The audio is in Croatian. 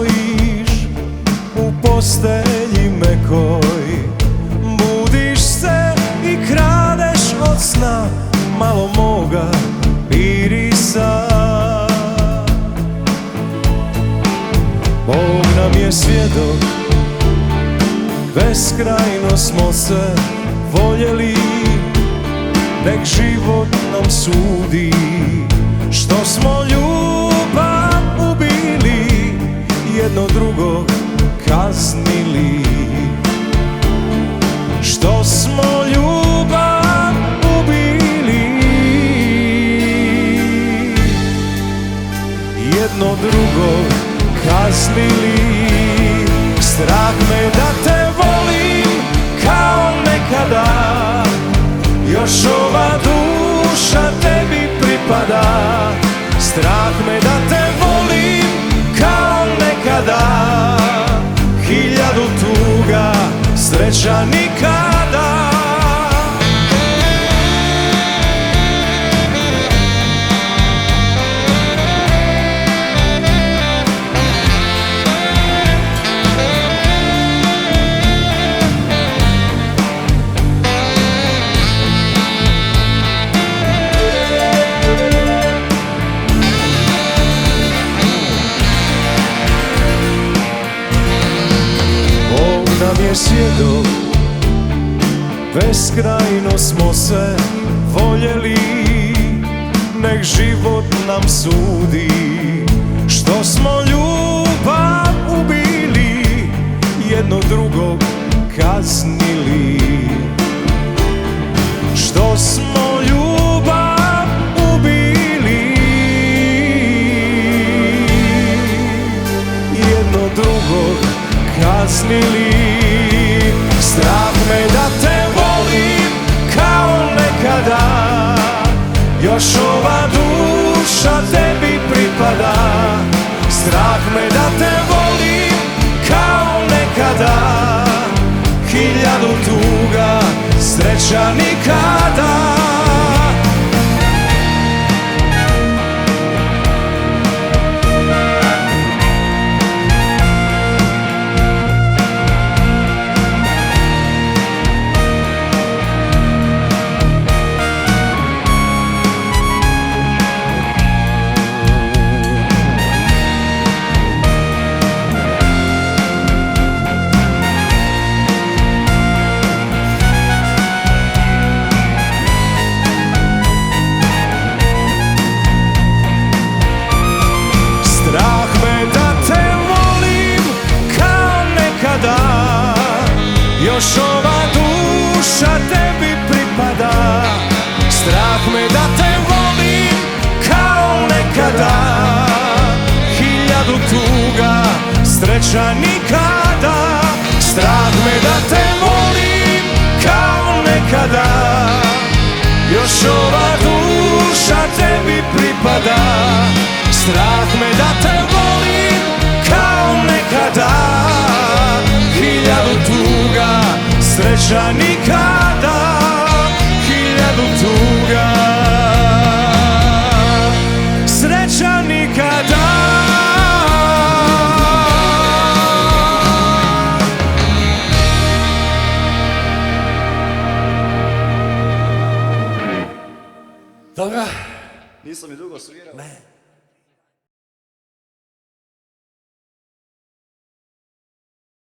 stojiš u postelji mekoj, budiš se i kradeš od sna malo moga irisa. Bog nam je svjedok, beskrajno smo se voljeli, nek život nam sudi što smo ljubav ubili, jedno drugog kaznili. Što smo ljubav ubili, jedno drugog kaznili. Strah me da te volim kao nekada, još ova duša tebi pripada. Strah me da te volim kao nekada, hiljadu tuga, sreća nikada. Nam je svjedok, beskrajno smo se voljeli, nek život nam sudi što smo ljubav ubili, jedno drugog kaznili. Što smo ljubav ubili, jedno drugog kaznili. Strah me da te volim kao nekada, još ova duša tebi pripada. Strah me da te volim kao nekada, hiljadu tuga, sreća nikada. Još ova duša tebi pripada. Strah me da te volim kao nekada, hiljadu tuga, sreća nikada. Strah me da te volim kao nekada, još ova duša tebi pripada. Strah me da te volim kao nekada, hiljadu tuga, sreća nikada, hiljadu tuga, sreća nikada. Dobro, nisam mi dugo svirao.